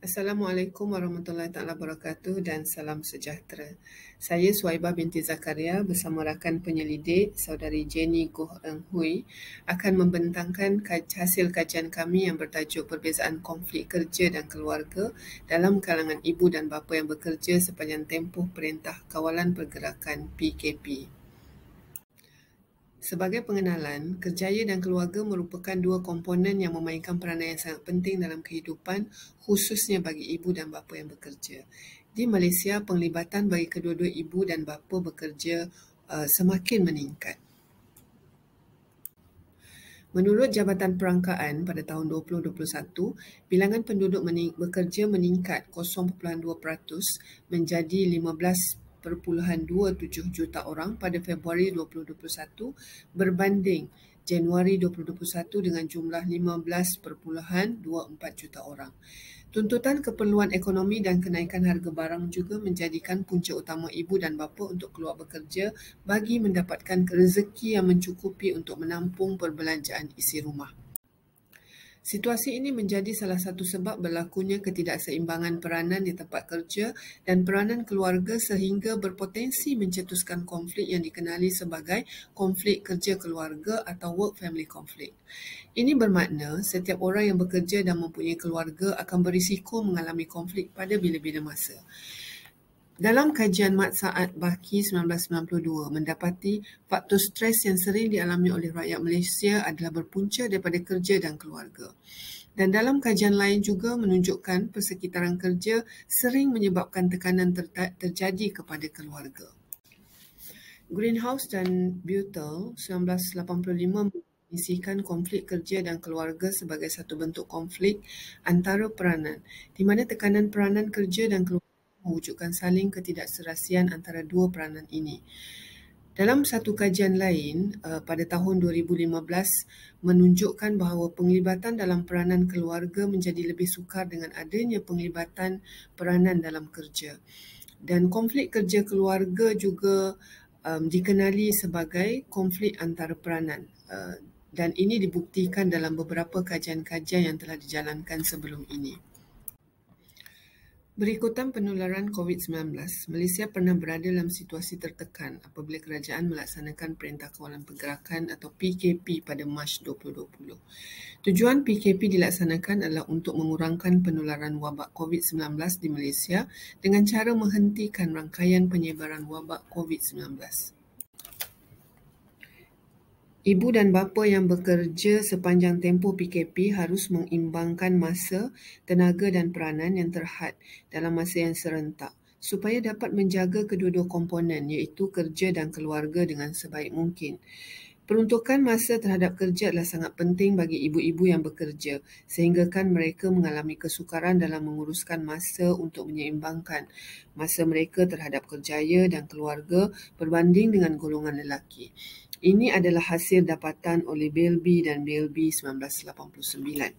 Assalamualaikum warahmatullahi taala wabarakatuh dan salam sejahtera. Saya Suhaibah binti Zakaria bersama rakan penyelidik saudari Jenny Goh Eng Hui akan membentangkan hasil kajian kami yang bertajuk perbezaan konflik kerja dan keluarga dalam kalangan ibu dan bapa yang bekerja sepanjang tempoh Perintah Kawalan Pergerakan PKP. Sebagai pengenalan, kerjaya dan keluarga merupakan dua komponen yang memainkan peranan yang sangat penting dalam kehidupan, khususnya bagi ibu dan bapa yang bekerja. Di Malaysia, penglibatan bagi kedua-dua ibu dan bapa bekerja semakin meningkat. Menurut Jabatan Perangkaan pada tahun 2021, bilangan penduduk bekerja meningkat 0.2% menjadi 15.27 juta orang pada Februari 2021 berbanding Januari 2021 dengan jumlah 15.24 juta orang. Tuntutan keperluan ekonomi dan kenaikan harga barang juga menjadikan punca utama ibu dan bapa untuk keluar bekerja bagi mendapatkan rezeki yang mencukupi untuk menampung perbelanjaan isi rumah. Situasi ini menjadi salah satu sebab berlakunya ketidakseimbangan peranan di tempat kerja dan peranan keluarga sehingga berpotensi mencetuskan konflik yang dikenali sebagai konflik kerja keluarga atau work-family conflict. Ini bermakna setiap orang yang bekerja dan mempunyai keluarga akan berisiko mengalami konflik pada bila-bila masa. Dalam kajian Mat Saad Baki 1992 mendapati faktor stres yang sering dialami oleh rakyat Malaysia adalah berpunca daripada kerja dan keluarga. Dan dalam kajian lain juga menunjukkan persekitaran kerja sering menyebabkan tekanan terjadi kepada keluarga. Greenhouse dan Beutel 1985 mendefinisikan konflik kerja dan keluarga sebagai satu bentuk konflik antara peranan, di mana tekanan peranan kerja dan keluarga mewujudkan saling ketidakserasian antara dua peranan ini. Dalam satu kajian lain pada tahun 2015 menunjukkan bahawa penglibatan dalam peranan keluarga menjadi lebih sukar dengan adanya penglibatan peranan dalam kerja. Dan konflik kerja keluarga juga dikenali sebagai konflik antara peranan. Dan ini dibuktikan dalam beberapa kajian-kajian yang telah dijalankan sebelum ini. Berikutan penularan COVID-19, Malaysia pernah berada dalam situasi tertekan apabila kerajaan melaksanakan Perintah Kawalan Pergerakan atau PKP pada Mac 2020. Tujuan PKP dilaksanakan adalah untuk mengurangkan penularan wabak COVID-19 di Malaysia dengan cara menghentikan rangkaian penyebaran wabak COVID-19. Ibu dan bapa yang bekerja sepanjang tempoh PKP harus mengimbangkan masa, tenaga dan peranan yang terhad dalam masa yang serentak supaya dapat menjaga kedua-dua komponen iaitu kerja dan keluarga dengan sebaik mungkin. Peruntukan masa terhadap kerja adalah sangat penting bagi ibu-ibu yang bekerja sehinggakan mereka mengalami kesukaran dalam menguruskan masa untuk menyeimbangkan masa mereka terhadap kerjaya dan keluarga berbanding dengan golongan lelaki. Ini adalah hasil dapatan oleh Belby dan Belby 1989.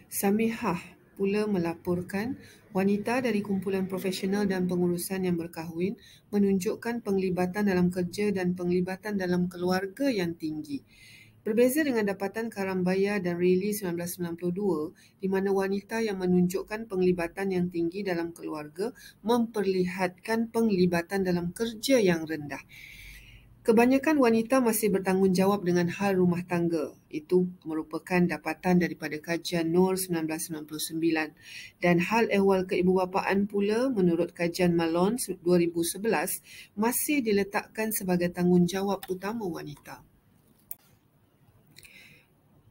Samihah pula melaporkan wanita dari kumpulan profesional dan pengurusan yang berkahwin menunjukkan penglibatan dalam kerja dan penglibatan dalam keluarga yang tinggi. Berbeza dengan dapatan Karambaya dan Reilly 1992, di mana wanita yang menunjukkan penglibatan yang tinggi dalam keluarga memperlihatkan penglibatan dalam kerja yang rendah. Kebanyakan wanita masih bertanggungjawab dengan hal rumah tangga. Itu merupakan dapatan daripada kajian Noor 1999. Dan hal ehwal keibubapaan pula menurut kajian Malone 2011 masih diletakkan sebagai tanggungjawab utama wanita.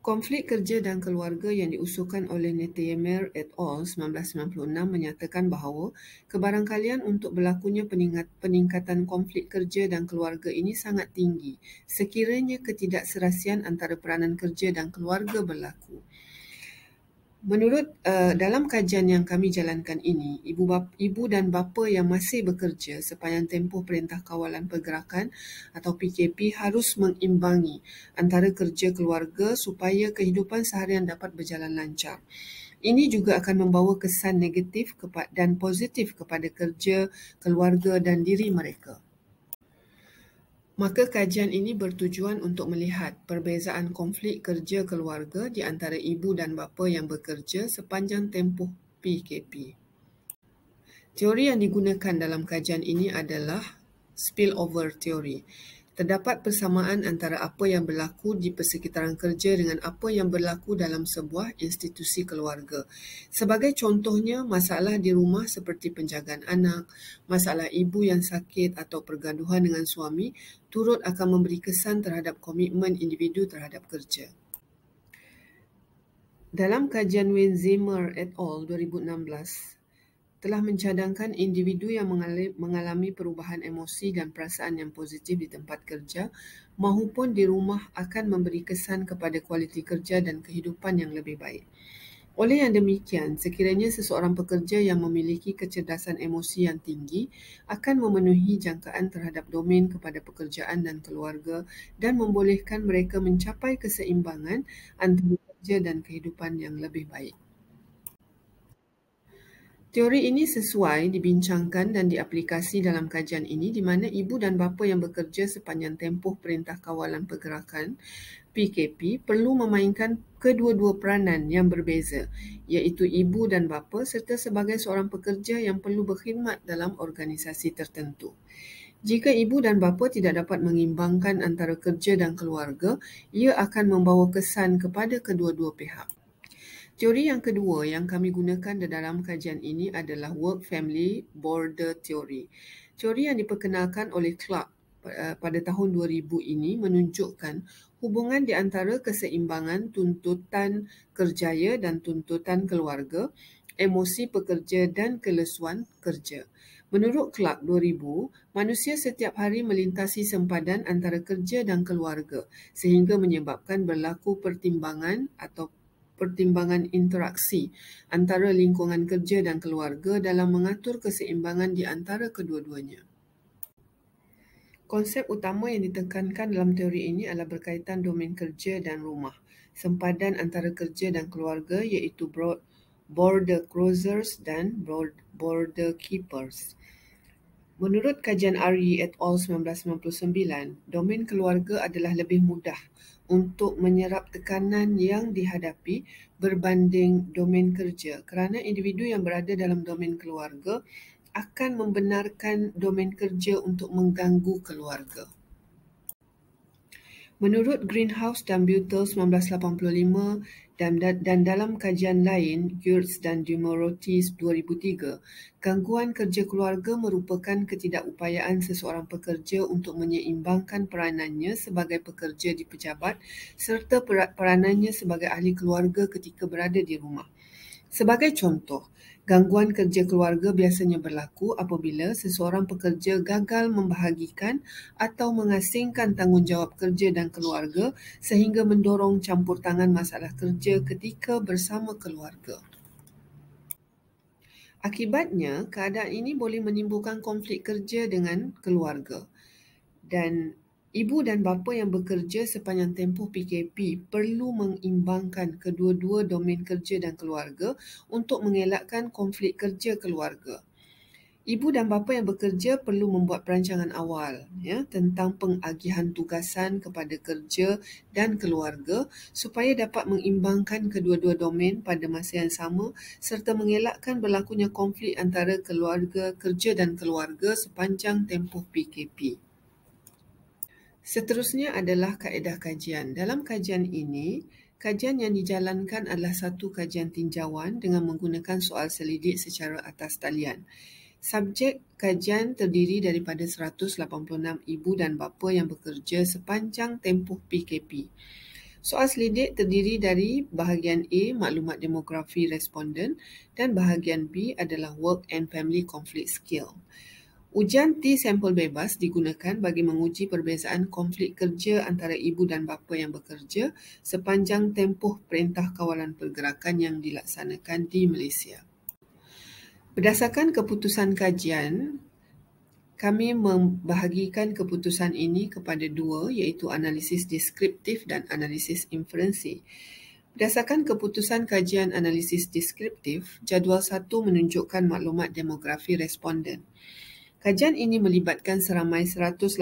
Konflik kerja dan keluarga yang diusulkan oleh Nettemeyer et al. 1996 menyatakan bahawa kebarangkalian untuk berlakunya peningkatan konflik kerja dan keluarga ini sangat tinggi sekiranya ketidakserasian antara peranan kerja dan keluarga berlaku. Menurut dalam kajian yang kami jalankan ini, ibu dan bapa yang masih bekerja sepanjang tempoh Perintah Kawalan Pergerakan atau PKP harus mengimbangi antara kerja keluarga supaya kehidupan seharian dapat berjalan lancar. Ini juga akan membawa kesan negatif dan positif kepada kerja, keluarga dan diri mereka. Maka kajian ini bertujuan untuk melihat perbezaan konflik kerja keluarga di antara ibu dan bapa yang bekerja sepanjang tempoh PKP. Teori yang digunakan dalam kajian ini adalah spillover teori. Terdapat persamaan antara apa yang berlaku di persekitaran kerja dengan apa yang berlaku dalam sebuah institusi keluarga. Sebagai contohnya, masalah di rumah seperti penjagaan anak, masalah ibu yang sakit atau pergaduhan dengan suami turut akan memberi kesan terhadap komitmen individu terhadap kerja. Dalam kajian Wayne-Zimmer et al. 2016, telah mencadangkan individu yang mengalami perubahan emosi dan perasaan yang positif di tempat kerja mahupun di rumah akan memberi kesan kepada kualiti kerja dan kehidupan yang lebih baik. Oleh yang demikian, sekiranya seseorang pekerja yang memiliki kecerdasan emosi yang tinggi akan memenuhi jangkaan terhadap domain kepada pekerjaan dan keluarga dan membolehkan mereka mencapai keseimbangan antara kerja dan kehidupan yang lebih baik. Teori ini sesuai dibincangkan dan diaplikasi dalam kajian ini di mana ibu dan bapa yang bekerja sepanjang tempoh Perintah Kawalan Pergerakan PKP perlu memainkan kedua-dua peranan yang berbeza, iaitu ibu dan bapa serta sebagai seorang pekerja yang perlu berkhidmat dalam organisasi tertentu. Jika ibu dan bapa tidak dapat mengimbangkan antara kerja dan keluarga, ia akan membawa kesan kepada kedua-dua pihak. Teori yang kedua yang kami gunakan dalam kajian ini adalah Work-Family Border Theory. Teori yang diperkenalkan oleh Clark pada tahun 2000 ini menunjukkan hubungan di antara keseimbangan tuntutan kerjaya dan tuntutan keluarga, emosi pekerja dan kelesuan kerja. Menurut Clark 2000, manusia setiap hari melintasi sempadan antara kerja dan keluarga sehingga menyebabkan berlaku pertimbangan interaksi antara lingkungan kerja dan keluarga dalam mengatur keseimbangan di antara kedua-duanya. Konsep utama yang ditekankan dalam teori ini adalah berkaitan domain kerja dan rumah, sempadan antara kerja dan keluarga iaitu border crossers dan border keepers. Menurut kajian Ari et al. 1999, domain keluarga adalah lebih mudah untuk menyerap tekanan yang dihadapi berbanding domain kerja kerana individu yang berada dalam domain keluarga akan membenarkan domain kerja untuk mengganggu keluarga. Menurut Greenhouse dan Beutel 1985 dan dalam kajian lain, Geertz dan Dumorotis 2003, gangguan kerja keluarga merupakan ketidakupayaan seseorang pekerja untuk menyeimbangkan peranannya sebagai pekerja di pejabat serta peranannya sebagai ahli keluarga ketika berada di rumah. Sebagai contoh, gangguan kerja keluarga biasanya berlaku apabila seseorang pekerja gagal membahagikan atau mengasingkan tanggungjawab kerja dan keluarga sehingga mendorong campur tangan masalah kerja ketika bersama keluarga. Akibatnya, keadaan ini boleh menimbulkan konflik kerja dengan keluarga dan ibu dan bapa yang bekerja sepanjang tempoh PKP perlu mengimbangkan kedua-dua domain kerja dan keluarga untuk mengelakkan konflik kerja keluarga. Ibu dan bapa yang bekerja perlu membuat perancangan awal tentang pengagihan tugasan kepada kerja dan keluarga supaya dapat mengimbangkan kedua-dua domain pada masa yang sama serta mengelakkan berlakunya konflik antara keluarga kerja dan keluarga sepanjang tempoh PKP. Seterusnya adalah kaedah kajian. Dalam kajian ini, kajian yang dijalankan adalah satu kajian tinjauan dengan menggunakan soal selidik secara atas talian. Subjek kajian terdiri daripada 186 ibu dan bapa yang bekerja sepanjang tempoh PKP. Soal selidik terdiri dari bahagian A, maklumat demografi responden, dan bahagian B adalah Work and Family Conflict Skill. Ujian T-sampel bebas digunakan bagi menguji perbezaan konflik kerja antara ibu dan bapa yang bekerja sepanjang tempoh Perintah Kawalan Pergerakan yang dilaksanakan di Malaysia. Berdasarkan keputusan kajian, kami membahagikan keputusan ini kepada dua, iaitu analisis deskriptif dan analisis inferensi. Berdasarkan keputusan kajian analisis deskriptif, jadual 1 menunjukkan maklumat demografi responden. Kajian ini melibatkan seramai 186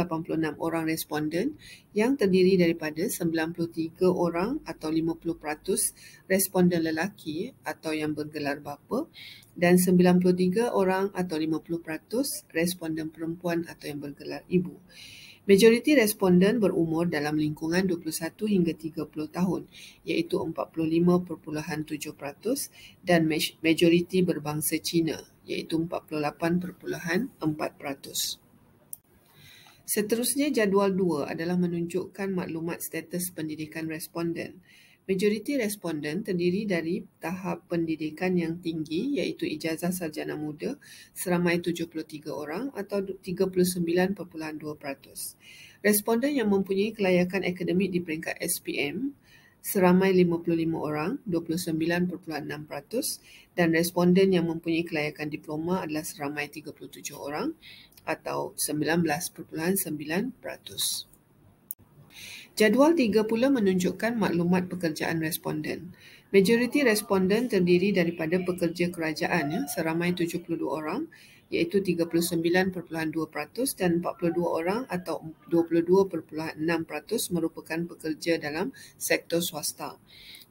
orang responden yang terdiri daripada 93 orang atau 50% responden lelaki atau yang bergelar bapa dan 93 orang atau 50% responden perempuan atau yang bergelar ibu. Majoriti responden berumur dalam lingkungan 21 hingga 30 tahun, iaitu 45.7% dan majoriti berbangsa Cina, iaitu 48.4%. Seterusnya, jadual 2 adalah menunjukkan maklumat status pendidikan responden. Majoriti responden terdiri dari tahap pendidikan yang tinggi iaitu ijazah sarjana muda seramai 73 orang atau 39.2%. Responden yang mempunyai kelayakan akademik di peringkat SPM seramai 55 orang, 29.6%, dan responden yang mempunyai kelayakan diploma adalah seramai 37 orang atau 19.9%. Jadual 3 pula menunjukkan maklumat pekerjaan responden. Majoriti responden terdiri daripada pekerja kerajaan seramai 72 orang iaitu 39.2% dan 42 orang atau 22.6% merupakan pekerja dalam sektor swasta.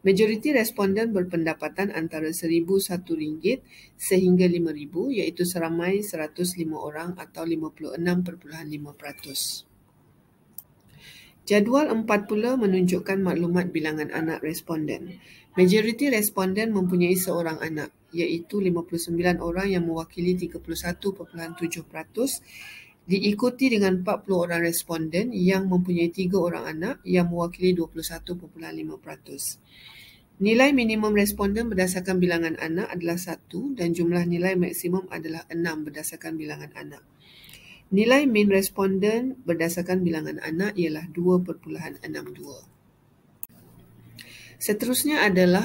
Majoriti responden berpendapatan antara RM1,001 sehingga RM5,000 iaitu seramai 105 orang atau 56.5%. Jadual 4 pula menunjukkan maklumat bilangan anak responden. Majoriti responden mempunyai seorang anak, iaitu 59 orang yang mewakili 31.7%, diikuti dengan 40 orang responden yang mempunyai 3 orang anak yang mewakili 21.5%. Nilai minimum responden berdasarkan bilangan anak adalah 1 dan jumlah nilai maksimum adalah 6 berdasarkan bilangan anak. Nilai min responden berdasarkan bilangan anak ialah 2.62. Seterusnya adalah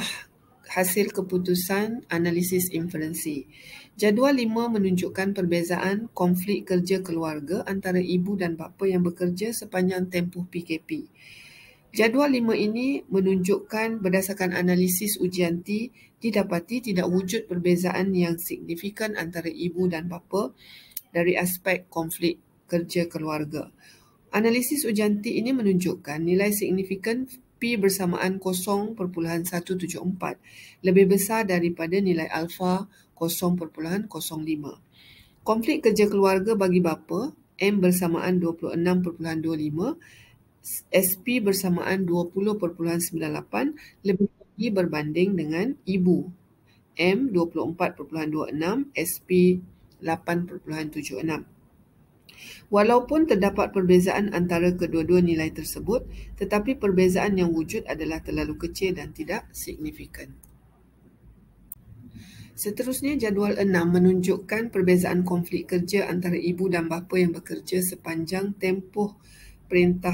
hasil keputusan analisis inferensi. Jadual 5 menunjukkan perbezaan konflik kerja keluarga antara ibu dan bapa yang bekerja sepanjang tempoh PKP. Jadual 5 ini menunjukkan berdasarkan analisis ujianti didapati tidak wujud perbezaan yang signifikan antara ibu dan bapa dari aspek konflik kerja keluarga. Analisis ujianti ini menunjukkan nilai signifikan P bersamaan 0.174 lebih besar daripada nilai alfa 0.05. Konflik kerja keluarga bagi bapa M bersamaan 26.25, SP bersamaan 20.98 lebih tinggi berbanding dengan ibu M 24.26, SP 8.76. Walaupun terdapat perbezaan antara kedua-dua nilai tersebut, tetapi perbezaan yang wujud adalah terlalu kecil dan tidak signifikan. Seterusnya, jadual 6 menunjukkan perbezaan konflik kerja antara ibu dan bapa yang bekerja sepanjang tempoh Perintah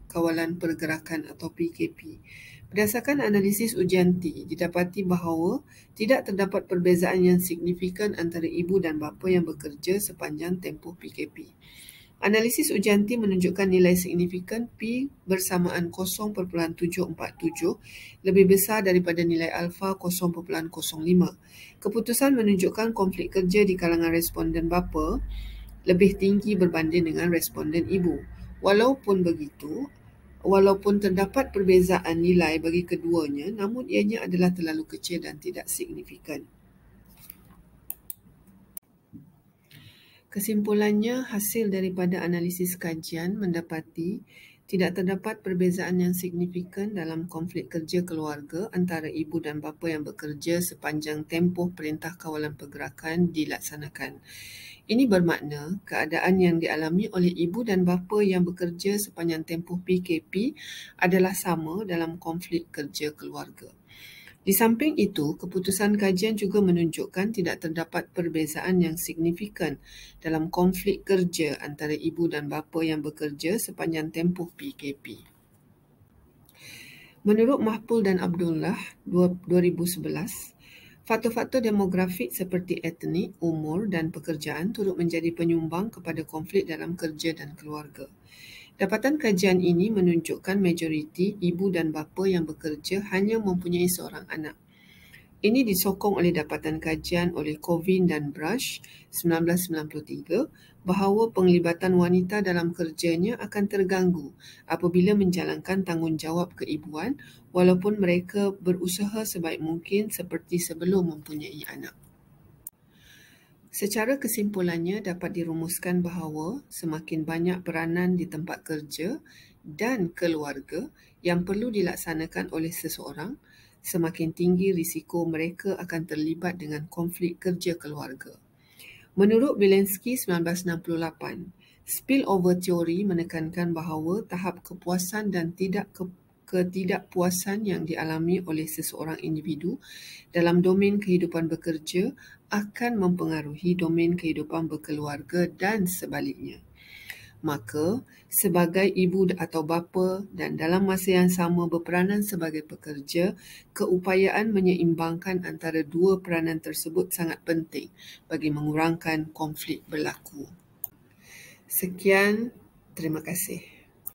Kawalan Pergerakan atau PKP. Berdasarkan analisis ujianti, didapati bahawa tidak terdapat perbezaan yang signifikan antara ibu dan bapa yang bekerja sepanjang tempoh PKP. Analisis ujianti menunjukkan nilai signifikan P bersamaan 0.747 lebih besar daripada nilai alfa 0.05. Keputusan menunjukkan konflik kerja di kalangan responden bapa lebih tinggi berbanding dengan responden ibu. Walaupun begitu, walaupun terdapat perbezaan nilai bagi keduanya, namun ianya adalah terlalu kecil dan tidak signifikan. Kesimpulannya, hasil daripada analisis kajian mendapati tidak terdapat perbezaan yang signifikan dalam konflik kerja keluarga antara ibu dan bapa yang bekerja sepanjang tempoh Perintah Kawalan Pergerakan dilaksanakan. Ini bermakna keadaan yang dialami oleh ibu dan bapa yang bekerja sepanjang tempoh PKP adalah sama dalam konflik kerja keluarga. Di samping itu, keputusan kajian juga menunjukkan tidak terdapat perbezaan yang signifikan dalam konflik kerja antara ibu dan bapa yang bekerja sepanjang tempoh PKP. Menurut Mahpul dan Abdullah 2011, faktor-faktor demografik seperti etnik, umur dan pekerjaan turut menjadi penyumbang kepada konflik dalam kerja dan keluarga. Dapatan kajian ini menunjukkan majoriti ibu dan bapa yang bekerja hanya mempunyai seorang anak. Ini disokong oleh dapatan kajian oleh Covin dan Brush 1993 bahawa penglibatan wanita dalam kerjanya akan terganggu apabila menjalankan tanggungjawab keibuan walaupun mereka berusaha sebaik mungkin seperti sebelum mempunyai anak. Secara kesimpulannya dapat dirumuskan bahawa semakin banyak peranan di tempat kerja dan keluarga yang perlu dilaksanakan oleh seseorang, semakin tinggi risiko mereka akan terlibat dengan konflik kerja keluarga. Menurut Wilensky 1968, spillover teori menekankan bahawa tahap kepuasan dan ketidakpuasan yang dialami oleh seseorang individu dalam domen kehidupan bekerja akan mempengaruhi domen kehidupan berkeluarga dan sebaliknya. Maka, sebagai ibu atau bapa dan dalam masa yang sama berperanan sebagai pekerja, keupayaan menyeimbangkan antara dua peranan tersebut sangat penting bagi mengurangkan konflik berlaku. Sekian, terima kasih.